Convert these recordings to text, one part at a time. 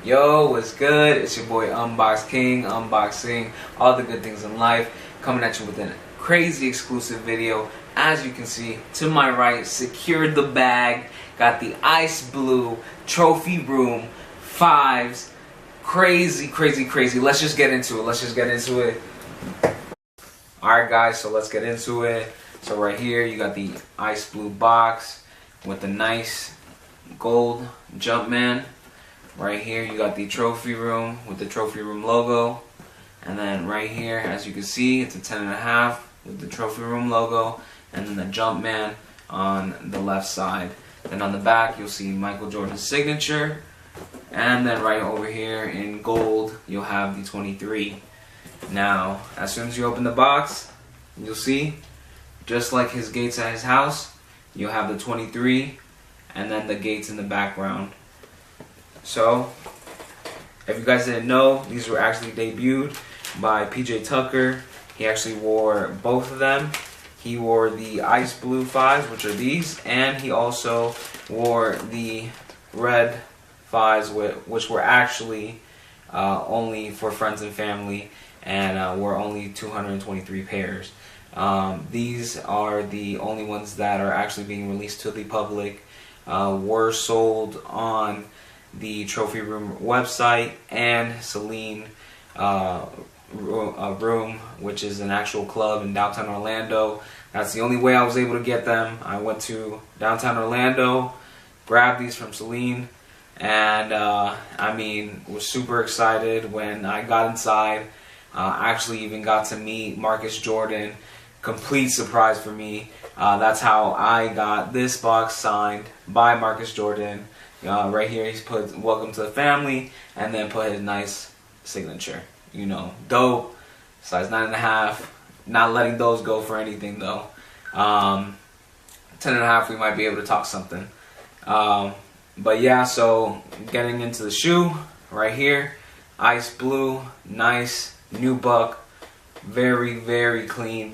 Yo, what's good? It's your boy Unbox King, unboxing all the good things in life, coming at you with a crazy exclusive video. As you can see, to my right, secured the bag, got the ice blue trophy room 5s. Crazy. Let's just get into it. Alright guys, so let's get into it. So right here, you got the ice blue box with the nice gold Jumpman. Right here you got the trophy room with the trophy room logo, and then right here, as you can see, it's a 10.5 with the trophy room logo, and then the Jumpman on the left side. Then on the back you'll see Michael Jordan's signature, and then right over here in gold you'll have the 23. Now as soon as you open the box, you'll see, just like his gates at his house, you'll have the 23 and then the gates in the background. So, if you guys didn't know, these were actually debuted by PJ Tucker. He actually wore both of them. He wore the ice blue 5s, which are these, and he also wore the red 5s, which were actually only for friends and family, and were only 223 pairs. These are the only ones that are actually being released to the public. Were sold on the Trophy Room website and Celine Room, which is an actual club in downtown Orlando. That's the only way I was able to get them. I went to downtown Orlando, grabbed these from Celine, and I mean, was super excited when I got inside. Actually even got to meet Marcus Jordan. Complete surprise for me. That's how I got this box signed by Marcus Jordan. Right here he's put "Welcome to the Family" and then put his nice signature. You know, dope. Size 9.5. Not letting those go for anything though. 10.5 we might be able to talk something. But yeah, so getting into the shoe right here, ice blue, nice nubuck, very clean.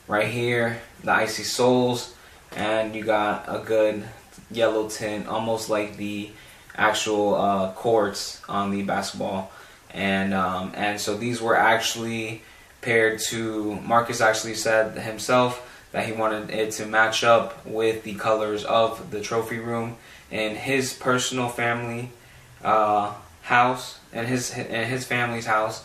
Right here, the icy soles, and you got a good yellow tint, almost like the actual courts on the basketball. And so these were actually paired to, Marcus actually said himself that he wanted it to match up with the colors of the trophy room in his personal family house, and his family's house,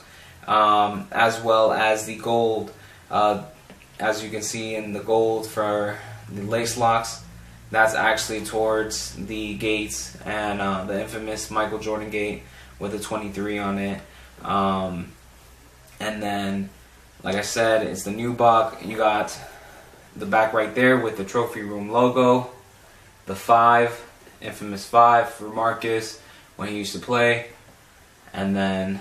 as well as the gold. As you can see in the gold for the lace locks, that's actually towards the gates and the infamous Michael Jordan gate with a 23 on it. And then, like I said, it's the nubuck. You got the back right there with the trophy room logo, the 5, infamous 5 for Marcus when he used to play, and then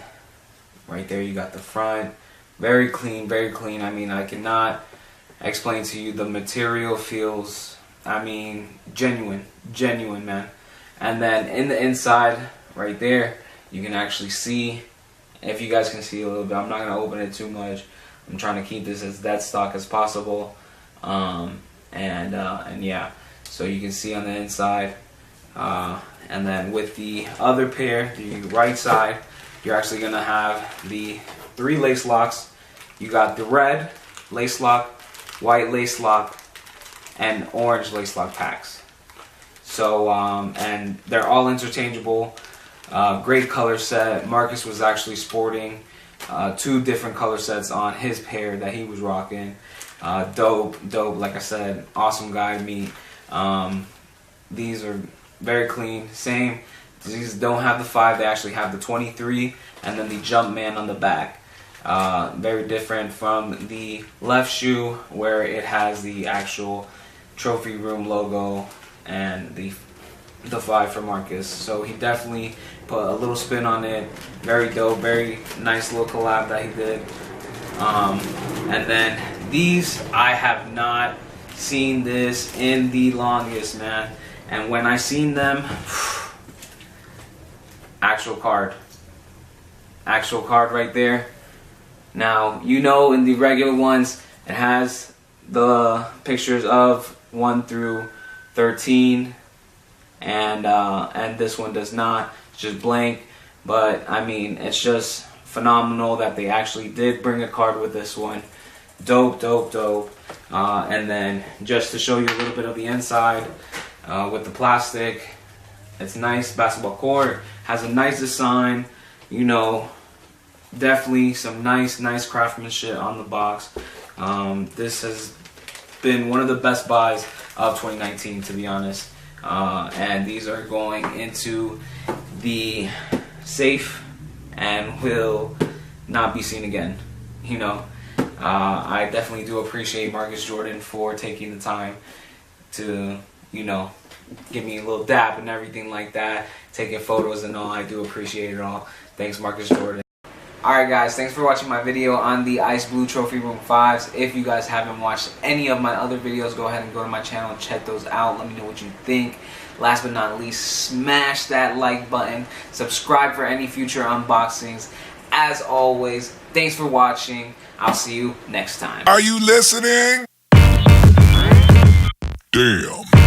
right there you got the front. Very clean. I mean, I cannot explain to you, the material feels, I mean, genuine, man. And then in the inside, right there, you can actually see, if you guys can see a little bit, I'm not going to open it too much. I'm trying to keep this as dead stock as possible. And yeah, so you can see on the inside. And then with the other pair, the right side, you're actually going to have the 3 lace locks. You got the red lace lock, white lace lock, and orange lace lock packs. So, and they're all interchangeable. Great color set. Marcus was actually sporting 2 different color sets on his pair that he was rocking. Dope. Like I said, awesome guy to meet. These are very clean. Same. These don't have the 5. They actually have the 23, and then the Jumpman on the back. Very different from the left shoe, where it has the actual trophy room logo and the 5 for Marcus. So he definitely put a little spin on it. Very dope, very nice little collab that he did. And then these, I have not seen this in the longest, man. And when I seen them, actual card right there. Now, you know, in the regular ones, it has the pictures of 1 through 13, and this one does not. It's just blank. But I mean, it's just phenomenal that they actually did bring a card with this one. Dope, dope, dope. And then just to show you a little bit of the inside with the plastic, it's nice. Basketball court has a nice design, you know, definitely some nice craftsmanship on the box. This has been one of the best buys of 2019, to be honest. And these are going into the safe and will not be seen again, you know. I definitely do appreciate Marcus Jordan for taking the time to, you know, give me a little dap and everything like that, taking photos and all. I do appreciate it all. Thanks, Marcus Jordan. Alright guys, thanks for watching my video on the Ice Blue Trophy Room 5s. If you guys haven't watched any of my other videos, go ahead and go to my channel and check those out. Let me know what you think. Last but not least, smash that like button. Subscribe for any future unboxings. As always, thanks for watching. I'll see you next time. Are you listening? Damn.